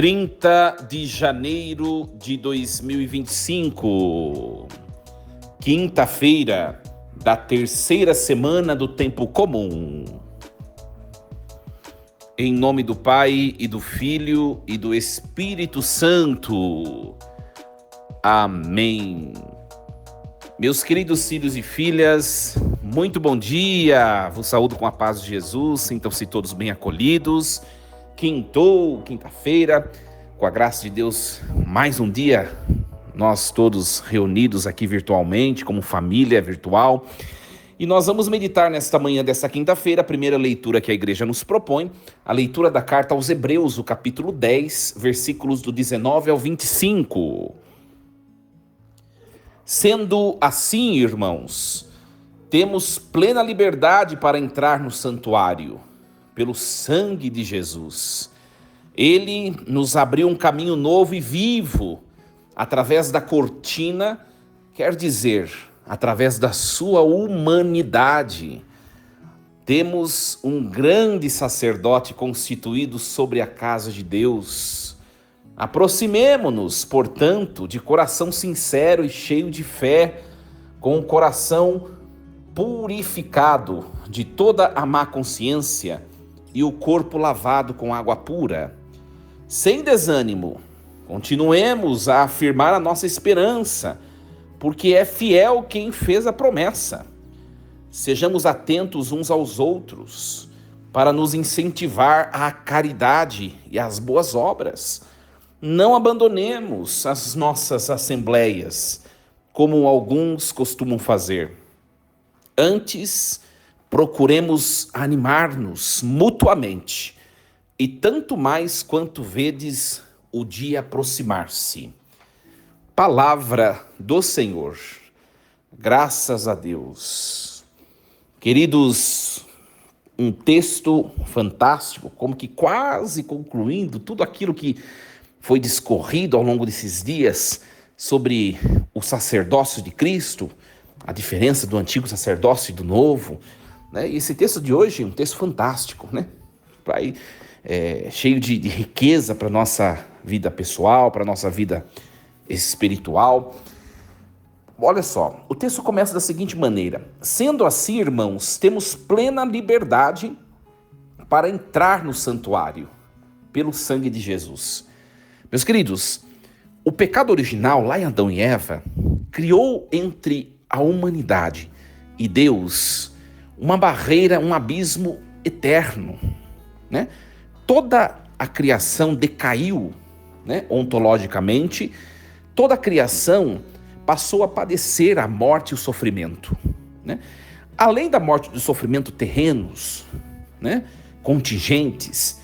30 de janeiro de 2025, quinta-feira da terceira semana do tempo comum. Em nome do Pai e do Filho e do Espírito Santo. Amém. Meus queridos filhos e filhas, muito bom dia. Vos saúdo com a paz de Jesus. Sintam-se todos bem acolhidos. Quinta-feira, com a graça de Deus, mais um dia, nós todos reunidos aqui virtualmente, como família virtual, e nós vamos meditar nesta manhã desta quinta-feira, a primeira leitura que a igreja nos propõe, a leitura da carta aos Hebreus, o capítulo 10, versículos do 19 ao 25. Sendo assim, irmãos, temos plena liberdade para entrar no santuário, pelo sangue de Jesus. Ele nos abriu um caminho novo e vivo, através da cortina, quer dizer, através da sua humanidade. Temos um grande sacerdote constituído sobre a casa de Deus. Aproximemo-nos, portanto, de coração sincero e cheio de fé, com o coração purificado de toda a má consciência, e o corpo lavado com água pura. Sem desânimo, continuemos a afirmar a nossa esperança, porque é fiel quem fez a promessa. Sejamos atentos uns aos outros, para nos incentivar à caridade e às boas obras. Não abandonemos as nossas assembleias, como alguns costumam fazer. Antes, procuremos animar-nos mutuamente, e tanto mais quanto vedes o dia aproximar-se. Palavra do Senhor. Graças a Deus. Queridos, um texto fantástico, como que quase concluindo tudo aquilo que foi discorrido ao longo desses dias sobre o sacerdócio de Cristo, a diferença do antigo sacerdócio e do novo. E esse texto de hoje é um texto fantástico, cheio de riqueza para a nossa vida pessoal, para a nossa vida espiritual. Olha só, o texto começa da seguinte maneira: sendo assim, irmãos, temos plena liberdade para entrar no santuário, pelo sangue de Jesus. Meus queridos, o pecado original, lá em Adão e Eva, criou entre a humanidade e Deus uma barreira, um abismo eterno, Toda a criação decaiu, ontologicamente, toda a criação passou a padecer a morte e o sofrimento, Além da morte e do sofrimento terrenos, contingentes,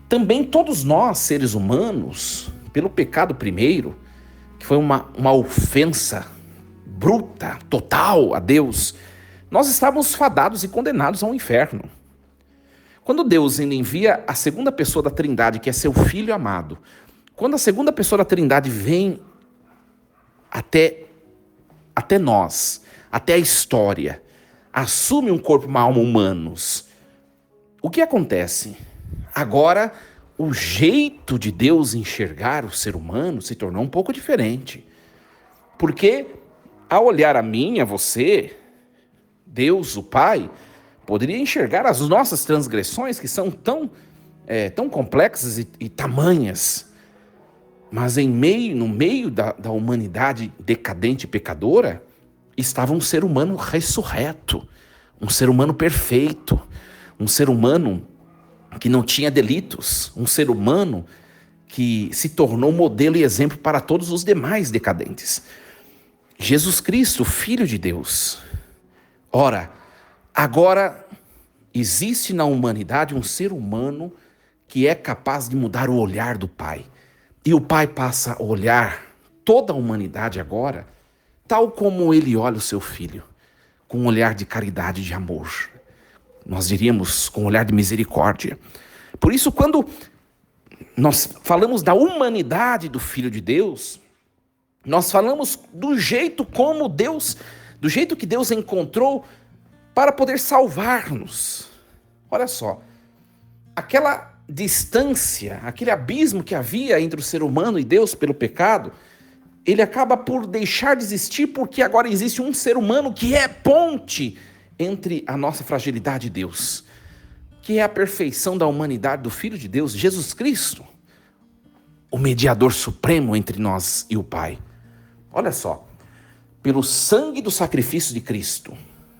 também todos nós, seres humanos, pelo pecado primeiro, que foi uma ofensa bruta, total a Deus, nós estávamos fadados e condenados ao inferno. Quando Deus ainda envia a segunda pessoa da Trindade, que é seu Filho amado, quando a segunda pessoa da Trindade vem até nós, até a história, assume um corpo e uma alma humanos, o que acontece? Agora, o jeito de Deus enxergar o ser humano se tornou um pouco diferente. Porque, ao olhar a mim, a você, Deus, o Pai, poderia enxergar as nossas transgressões, que são tão complexas e tamanhas. Mas no meio da humanidade decadente e pecadora, estava um ser humano ressurreto, um ser humano perfeito, um ser humano que não tinha delitos, um ser humano que se tornou modelo e exemplo para todos os demais decadentes. Jesus Cristo, Filho de Deus. Ora, agora existe na humanidade um ser humano que é capaz de mudar o olhar do Pai. E o Pai passa a olhar toda a humanidade agora, tal como Ele olha o seu Filho, com um olhar de caridade e de amor. Nós diríamos com um olhar de misericórdia. Por isso, quando nós falamos da humanidade do Filho de Deus, nós falamos do jeito que Deus encontrou para poder salvar-nos. Olha só, aquela distância, aquele abismo que havia entre o ser humano e Deus pelo pecado, ele acaba por deixar de existir, porque agora existe um ser humano que é ponte entre a nossa fragilidade e Deus, que é a perfeição da humanidade do Filho de Deus, Jesus Cristo, o mediador supremo entre nós e o Pai. Olha só, pelo sangue do sacrifício de Cristo,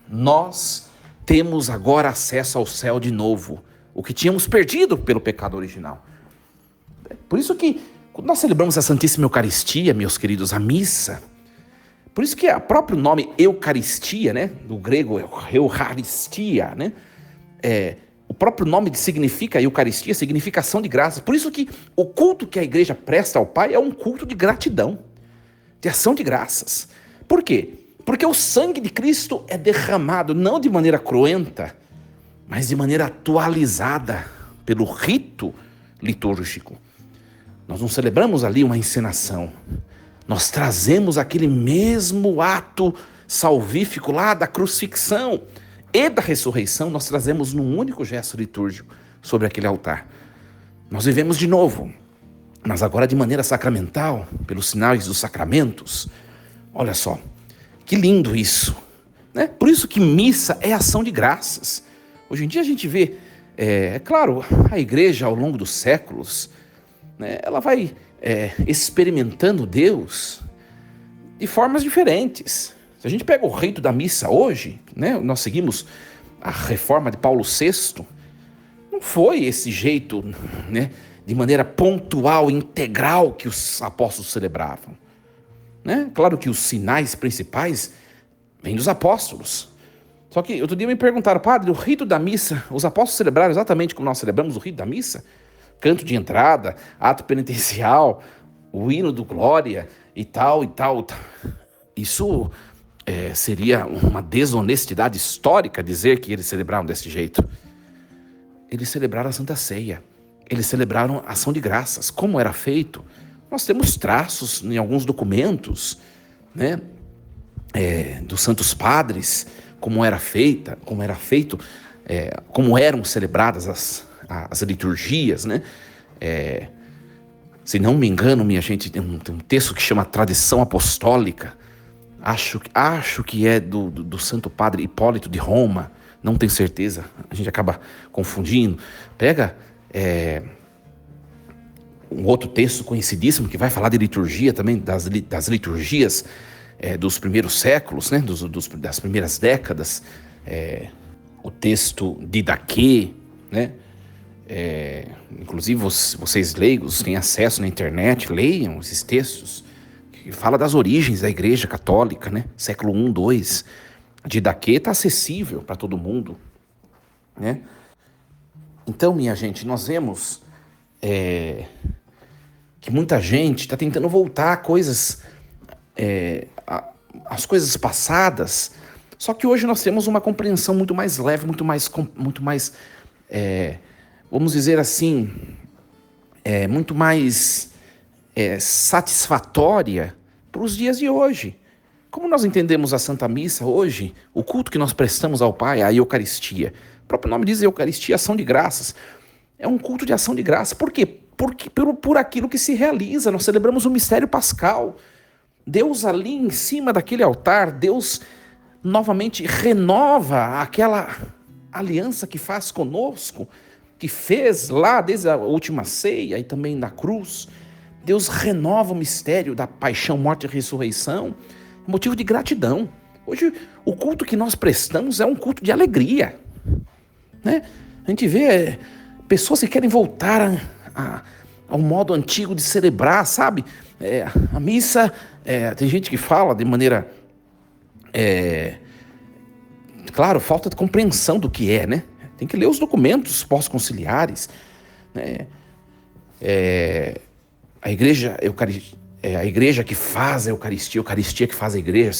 nós temos agora acesso ao céu de novo, o que tínhamos perdido pelo pecado original. Por isso que, quando nós celebramos a Santíssima Eucaristia, meus queridos, a missa, por isso que o próprio nome Eucaristia, né, do grego Eucharistia, né, o próprio nome significa Eucaristia, significa ação de graças. Por isso que o culto que a igreja presta ao Pai é um culto de gratidão, de ação de graças. Por quê? Porque o sangue de Cristo é derramado não de maneira cruenta, mas de maneira atualizada pelo rito litúrgico. Nós não celebramos ali uma encenação. Nós trazemos aquele mesmo ato salvífico lá da crucifixão e da ressurreição, nós trazemos num único gesto litúrgico sobre aquele altar. Nós vivemos de novo, mas agora de maneira sacramental, pelos sinais dos sacramentos. Olha só, que lindo isso, né? Por isso que missa é ação de graças. Hoje em dia a gente vê, claro, a igreja ao longo dos séculos, né, ela vai experimentando Deus de formas diferentes. Se a gente pega o rito da missa hoje, né, nós seguimos a reforma de Paulo VI, não foi esse jeito, né, de maneira pontual, integral que os apóstolos celebravam. Né? Claro que os sinais principais vêm dos apóstolos. Só que outro dia me perguntaram, padre, o rito da missa, os apóstolos celebraram exatamente como nós celebramos o rito da missa? Canto de entrada, ato penitencial, o hino do glória e tal, e tal. Isso seria uma desonestidade histórica dizer que eles celebraram desse jeito. Eles celebraram a Santa Ceia. Eles celebraram a ação de graças. Como era feito? Nós temos traços em alguns documentos, né, dos santos padres, como era feito, como eram celebradas as liturgias, né? Se não me engano, minha gente, tem um texto que chama Tradição Apostólica. Acho que é do Santo Padre Hipólito de Roma, não tenho certeza, a gente acaba confundindo. Pega um outro texto conhecidíssimo que vai falar de liturgia também, das liturgias dos primeiros séculos, né, das primeiras décadas, o texto de Didaquê, né? Inclusive vocês leigos têm acesso na internet, leiam esses textos que fala das origens da Igreja Católica, né? Século I, II. Didaquê está acessível para todo mundo, né? Então, minha gente, nós vemos que muita gente está tentando voltar a coisas, as coisas passadas, só que hoje nós temos uma compreensão muito mais leve, muito mais vamos dizer assim, muito mais satisfatória para os dias de hoje. Como nós entendemos a Santa Missa hoje, o culto que nós prestamos ao Pai, a Eucaristia, o próprio nome diz Eucaristia, ação de graças. É um culto de ação de graças. Por quê? Porque por aquilo que se realiza. Nós celebramos o mistério pascal. Deus ali em cima daquele altar, Deus novamente renova aquela aliança que faz conosco, que fez lá desde a última ceia e também na cruz. Deus renova o mistério da paixão, morte e ressurreição, motivo de gratidão. Hoje, o culto que nós prestamos é um culto de alegria, né? A gente vê pessoas que querem voltar ao modo antigo de celebrar, sabe? A missa, tem gente que fala de maneira... claro, falta de compreensão do que né? Tem que ler os documentos pós-conciliares, né? A igreja que faz a Eucaristia que faz a igreja,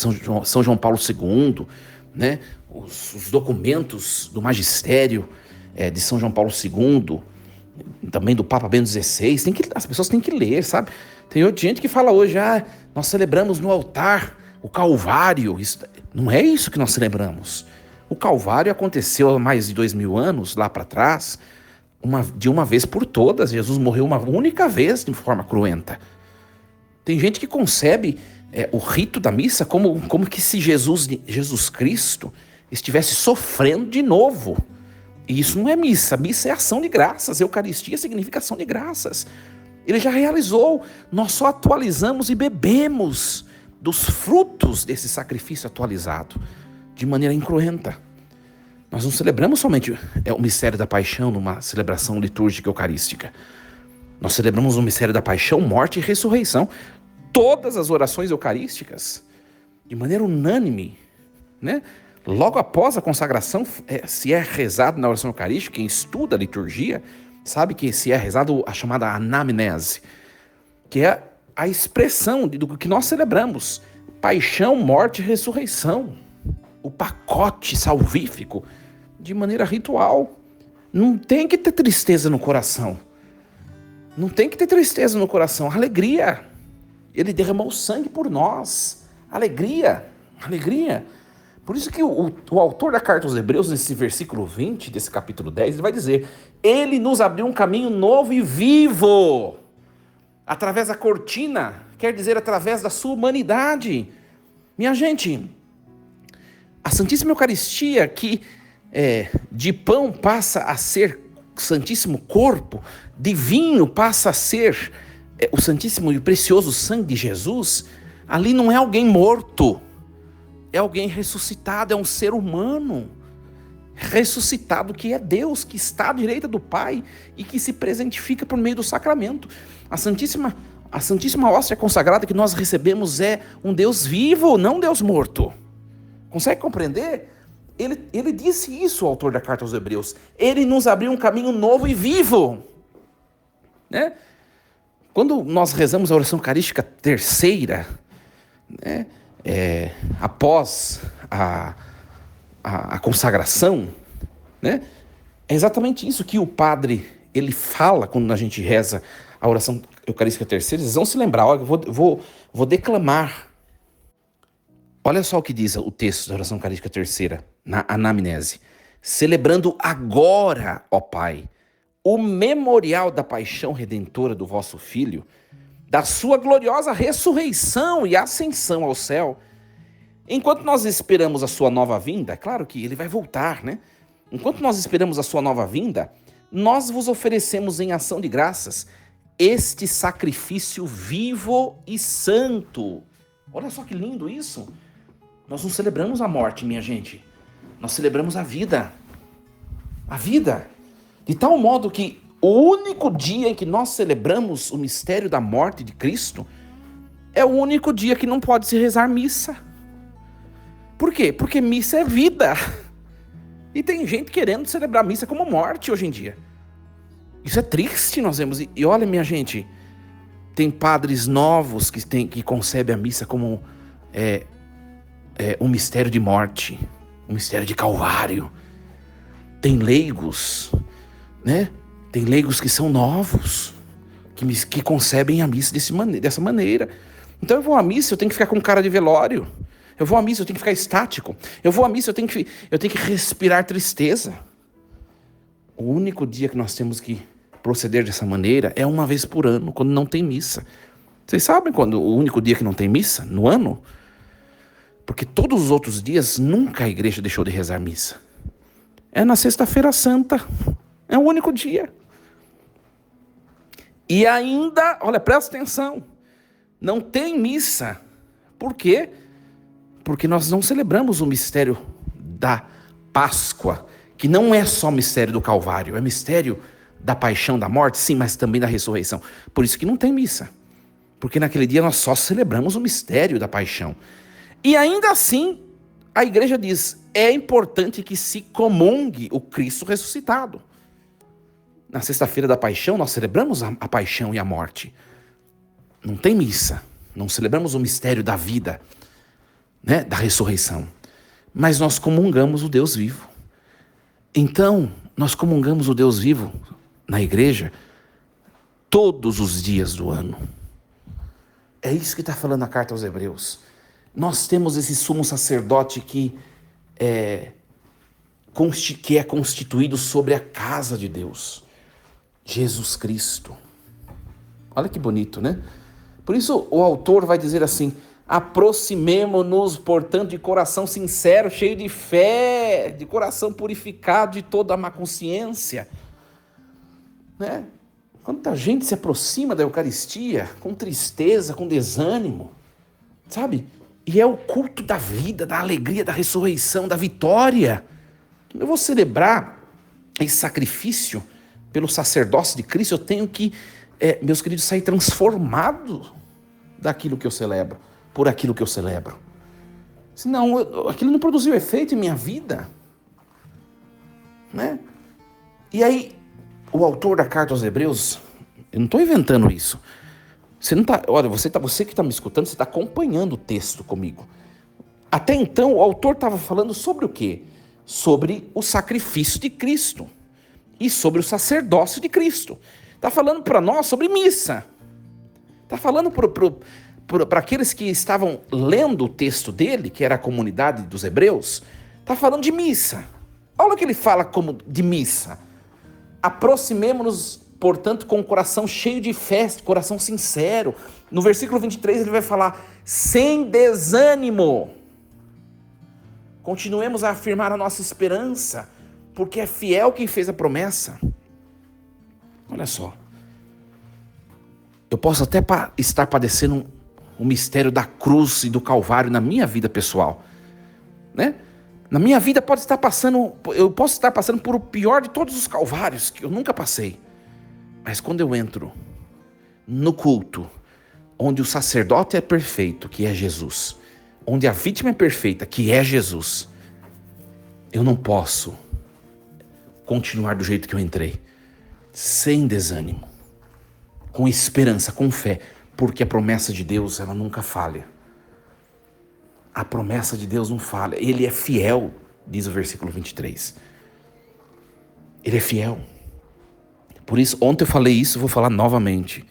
São João Paulo II, né? Os documentos do magistério de São João Paulo II, também do Papa Bento XVI, as pessoas têm que ler, sabe? Tem outra gente que fala hoje, nós celebramos no altar o Calvário. Não é isso que nós celebramos. O Calvário aconteceu há mais de 2000 anos, lá para trás, de uma vez por todas. Jesus morreu uma única vez de forma cruenta. Tem gente que concebe o rito da missa como que se Jesus Cristo estivesse sofrendo de novo. E isso não é missa. Missa é ação de graças. Eucaristia significa ação de graças. Ele já realizou. Nós só atualizamos e bebemos dos frutos desse sacrifício atualizado de maneira incruenta. Nós não celebramos somente o mistério da paixão numa celebração litúrgica eucarística. Nós celebramos o mistério da paixão, morte e ressurreição. Todas as orações eucarísticas, de maneira unânime, né? Logo após a consagração, se é rezado na oração eucarística, quem estuda a liturgia sabe que se é rezado a chamada anamnese, que é a expressão do que nós celebramos: paixão, morte e ressurreição. O pacote salvífico de maneira ritual. Não tem que ter tristeza no coração. Não tem que ter tristeza no coração. Alegria. Ele derramou sangue por nós. Alegria. Alegria. Por isso que o autor da carta aos Hebreus, nesse versículo 20 desse capítulo 10, ele vai dizer: ele nos abriu um caminho novo e vivo. Através da cortina, quer dizer, através da sua humanidade. Minha gente, a Santíssima Eucaristia, que de pão passa a ser Santíssimo Corpo, de vinho passa a ser o Santíssimo e Precioso Sangue de Jesus, ali não é alguém morto, é alguém ressuscitado, é um ser humano ressuscitado, que é Deus, que está à direita do Pai e que se presentifica por meio do sacramento. A Santíssima Hóstia consagrada que nós recebemos é um Deus vivo, não um Deus morto. Consegue compreender? Ele disse isso, o autor da carta aos Hebreus. Ele nos abriu um caminho novo e vivo. Né? Quando nós rezamos a oração eucarística terceira, né, após a consagração, né, é exatamente isso que o padre ele fala quando a gente reza a oração eucarística terceira. Vocês vão se lembrar, olha, eu vou declamar. Olha só o que diz o texto da oração eucarística terceira, na anamnese. Celebrando agora, ó Pai, o memorial da paixão redentora do vosso Filho, da sua gloriosa ressurreição e ascensão ao céu, enquanto nós esperamos a sua nova vinda, claro que ele vai voltar, né? Enquanto nós esperamos a sua nova vinda, nós vos oferecemos em ação de graças este sacrifício vivo e santo. Olha só que lindo isso. Nós não celebramos a morte, minha gente. Nós celebramos a vida. A vida. De tal modo que o único dia em que nós celebramos o mistério da morte de Cristo é o único dia que não pode se rezar missa. Por quê? Porque missa é vida. E tem gente querendo celebrar missa como morte hoje em dia. Isso é triste, nós vemos. E olha, minha gente, tem padres novos que concebem a missa como um mistério de morte, um mistério de calvário. Tem leigos, né? Tem leigos que são novos, que concebem a missa dessa maneira. Então eu vou à missa, eu tenho que ficar com cara de velório. Eu vou à missa, eu tenho que ficar estático. Eu vou à missa, eu tenho que respirar tristeza. O único dia que nós temos que proceder dessa maneira é uma vez por ano, quando não tem missa. Vocês sabem quando o único dia que não tem missa? No ano? Porque todos os outros dias, nunca a igreja deixou de rezar missa. É na Sexta-feira Santa. É o único dia. E ainda, olha, presta atenção, não tem missa. Por quê? Porque nós não celebramos o mistério da Páscoa, que não é só mistério do Calvário, é mistério da paixão, da morte, sim, mas também da ressurreição. Por isso que não tem missa. Porque naquele dia nós só celebramos o mistério da paixão. E ainda assim, a igreja diz, é importante que se comungue o Cristo ressuscitado. Na sexta-feira da paixão, nós celebramos a paixão e a morte. Não tem missa. Não celebramos o mistério da vida, né, da ressurreição. Mas nós comungamos o Deus vivo. Então, nós comungamos o Deus vivo na igreja todos os dias do ano. É isso que está falando a carta aos Hebreus. Nós temos esse sumo sacerdote que é constituído sobre a casa de Deus. Jesus Cristo. Olha que bonito, né? Por isso o autor vai dizer assim: aproximemo-nos, portanto, de coração sincero, cheio de fé, de coração purificado de toda a má consciência. Né? Quanta gente se aproxima da Eucaristia com tristeza, com desânimo, sabe? E é o culto da vida, da alegria, da ressurreição, da vitória. Eu vou celebrar esse sacrifício pelo sacerdócio de Cristo, eu tenho que, meus queridos, sair transformado daquilo que eu celebro, por aquilo que eu celebro. Senão, aquilo não produziu efeito em minha vida. Né? E aí, o autor da carta aos Hebreus, eu não estou inventando isso. Você não tá, olha, você que está me escutando, você está acompanhando o texto comigo. Até então, o autor estava falando sobre o quê? Sobre o sacrifício de Cristo e sobre o sacerdócio de Cristo. Está falando para nós sobre missa. Está falando para aqueles que estavam lendo o texto dele, que era a comunidade dos hebreus, está falando de missa. Olha o que ele fala como de missa. Aproximemo-nos, portanto, com o coração cheio de fé, coração sincero. No versículo 23 ele vai falar, sem desânimo. Continuemos a afirmar a nossa esperança, porque é fiel quem fez a promessa. Olha só. Eu posso até estar padecendo um mistério da cruz e do Calvário na minha vida pessoal, né? Na minha vida eu posso estar passando por o pior de todos os calvários, que eu nunca passei. Mas quando eu entro no culto, onde o sacerdote é perfeito, que é Jesus, onde a vítima é perfeita, que é Jesus, eu não posso continuar do jeito que eu entrei, sem desânimo, com esperança, com fé, porque a promessa de Deus, ela nunca falha. A promessa de Deus não falha. Ele é fiel, diz o versículo 23. Ele é fiel. Por isso, ontem eu falei isso, vou falar novamente.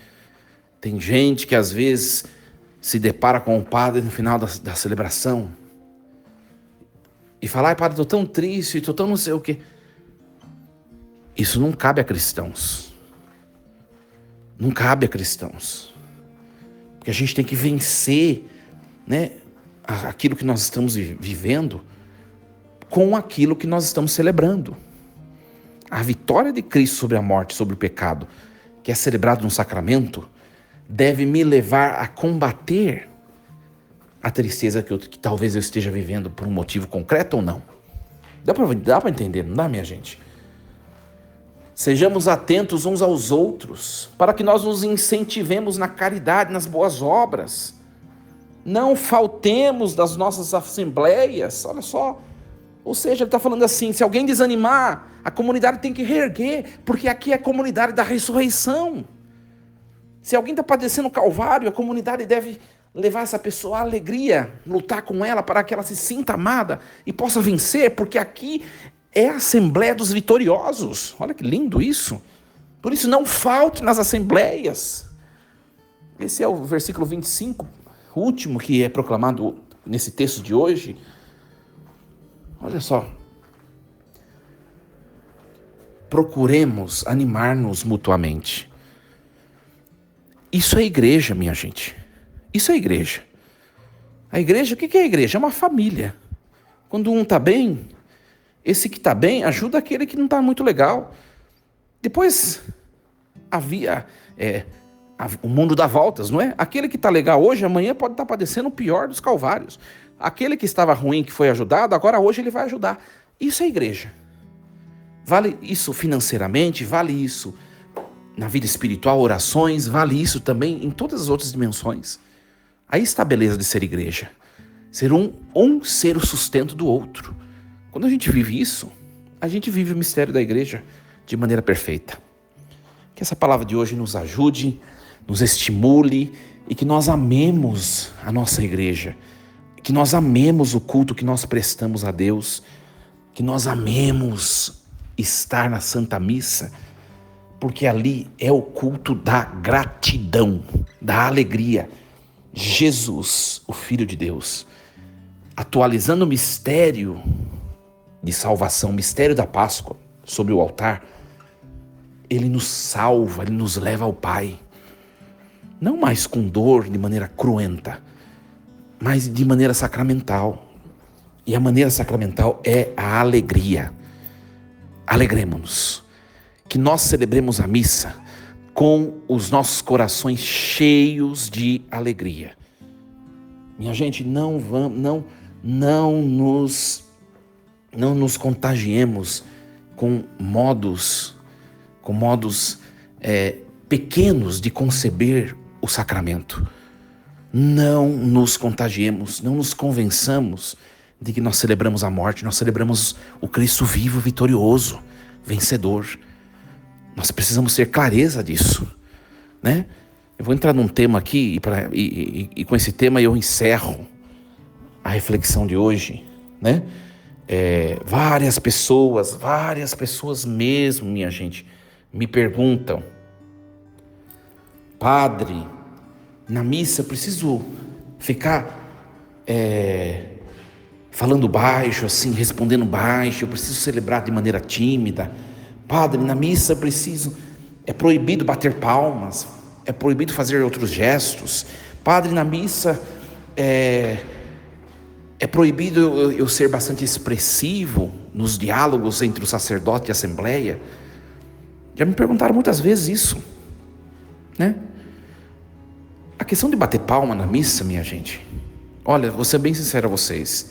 Tem gente que às vezes se depara com o padre no final da celebração e fala, padre, estou tão triste, estou tão não sei o quê. Isso não cabe a cristãos. Não cabe a cristãos. Porque a gente tem que vencer, né, aquilo que nós estamos vivendo com aquilo que nós estamos celebrando. A vitória de Cristo sobre a morte, sobre o pecado, que é celebrado no sacramento, deve me levar a combater a tristeza que talvez eu esteja vivendo por um motivo concreto ou não. Dá para entender, não dá, minha gente? Sejamos atentos uns aos outros, para que nós nos incentivemos na caridade, nas boas obras. Não faltemos das nossas assembleias, olha só. Ou seja, ele está falando assim, se alguém desanimar, a comunidade tem que reerguer, porque aqui é a comunidade da ressurreição. Se alguém está padecendo o Calvário, a comunidade deve levar essa pessoa à alegria, lutar com ela para que ela se sinta amada e possa vencer, porque aqui é a Assembleia dos Vitoriosos. Olha que lindo isso. Por isso, não falte nas assembleias. Esse é o versículo 25, o último que é proclamado nesse texto de hoje. Olha só. Procuremos animar-nos mutuamente. Isso é igreja, minha gente. Isso é igreja. A igreja, o que é a igreja? É uma família. Quando um está bem, esse que está bem ajuda aquele que não está muito legal. Depois, o mundo dá voltas, não é? Aquele que está legal hoje, amanhã pode estar padecendo o pior dos calvários. Aquele que estava ruim, que foi ajudado, agora hoje ele vai ajudar. Isso é igreja. Vale isso financeiramente, vale isso na vida espiritual, orações, vale isso também em todas as outras dimensões. Aí está a beleza de ser igreja. Ser ser o sustento do outro. Quando a gente vive isso, a gente vive o mistério da igreja de maneira perfeita. Que essa palavra de hoje nos ajude, nos estimule e que nós amemos a nossa igreja. Que nós amemos o culto que nós prestamos a Deus. Que nós amemos estar na Santa Missa, porque ali é o culto da gratidão, da alegria. Jesus, o Filho de Deus, atualizando o mistério de salvação, o mistério da Páscoa sobre o altar, Ele nos salva, Ele nos leva ao Pai. Não mais com dor, de maneira cruenta, mas de maneira sacramental. E a maneira sacramental é a alegria. Alegremos-nos. Que nós celebremos a missa com os nossos corações cheios de alegria. Minha gente, não nos contagiemos com modos pequenos de conceber o sacramento. Não nos contagiemos, não nos convençamos de que nós celebramos a morte, nós celebramos o Cristo vivo, vitorioso, vencedor. Nós precisamos ter clareza disso, né? Eu vou entrar num tema aqui e com esse tema eu encerro a reflexão de hoje, né? Várias pessoas mesmo, minha gente, me perguntam: padre, na missa eu preciso ficar falando baixo, assim, respondendo baixo, eu preciso celebrar de maneira tímida. Padre, na missa é proibido bater palmas, é proibido fazer outros gestos. Padre, na missa é proibido eu ser bastante expressivo nos diálogos entre o sacerdote e a assembleia. Já me perguntaram muitas vezes isso, né? A questão de bater palma na missa, minha gente, olha, vou ser bem sincero a vocês.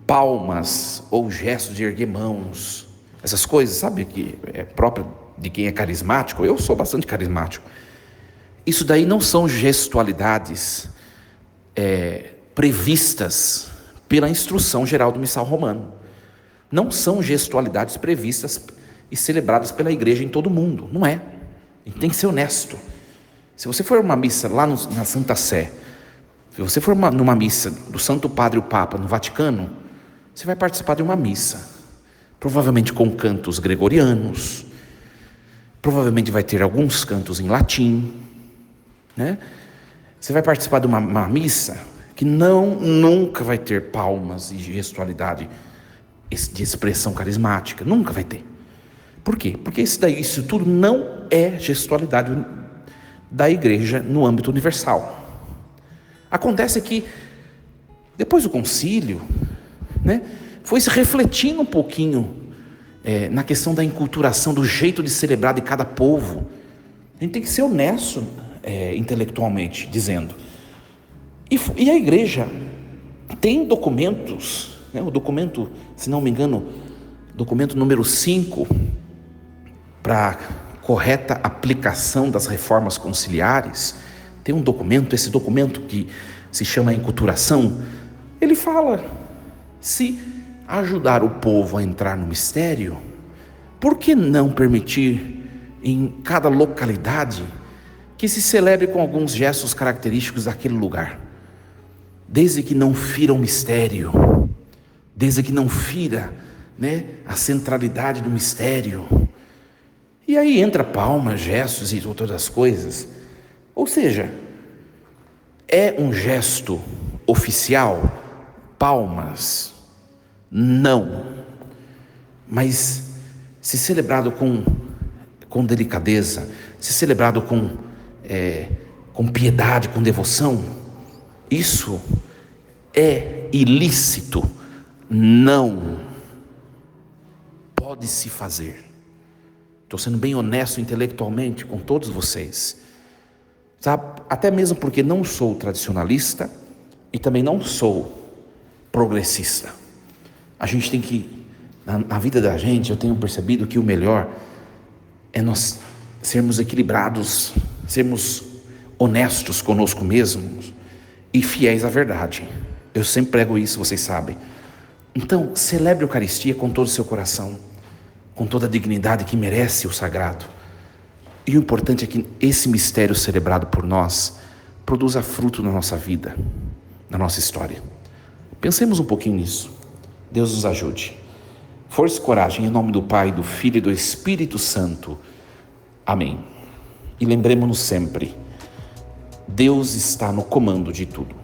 Palmas ou gestos de erguer mãos, essas coisas, sabe, que é próprio de quem é carismático. Eu sou bastante carismático. Isso daí não são gestualidades previstas pela instrução geral do missal romano. Não são gestualidades previstas e celebradas pela igreja em todo o mundo. Não é. A gente tem que ser honesto. Se você for uma missa lá na Santa Sé, se você for numa missa do Santo Padre o Papa no Vaticano, você vai participar de uma missa, provavelmente com cantos gregorianos, provavelmente vai ter alguns cantos em latim, né? Você vai participar de uma missa que nunca vai ter palmas e gestualidade de expressão carismática, nunca vai ter. Por quê? Porque isso tudo não é gestualidade da igreja no âmbito universal. Acontece que depois do concílio, né, foi se refletindo um pouquinho na questão da enculturação, do jeito de celebrar de cada povo. A gente tem que ser honesto intelectualmente dizendo. E a igreja tem documentos, né, o documento, se não me engano, documento número 5, para correta aplicação das reformas conciliares. Tem um documento, esse documento que se chama enculturação, ele fala: se ajudar o povo a entrar no mistério, por que não permitir em cada localidade que se celebre com alguns gestos característicos daquele lugar, desde que não fira o mistério, desde que não fira, né, a centralidade do mistério. E aí entra palmas, gestos e outras as coisas. Ou seja, é um gesto oficial, palmas? Não. Mas se celebrado com delicadeza, se celebrado com piedade, com devoção, isso é ilícito, não pode se fazer. Estou sendo bem honesto intelectualmente com todos vocês, sabe? Até mesmo porque não sou tradicionalista e também não sou progressista. A gente tem que, na vida da gente, eu tenho percebido que o melhor é nós sermos equilibrados, sermos honestos conosco mesmos e fiéis à verdade. Eu sempre prego isso, vocês sabem. Então, celebre a Eucaristia com todo o seu coração, com toda a dignidade que merece o sagrado. E o importante é que esse mistério celebrado por nós produza fruto na nossa vida, na nossa história. Pensemos um pouquinho nisso. Deus nos ajude. Força e coragem, em nome do Pai, do Filho e do Espírito Santo. Amém. E lembremos-nos sempre, Deus está no comando de tudo.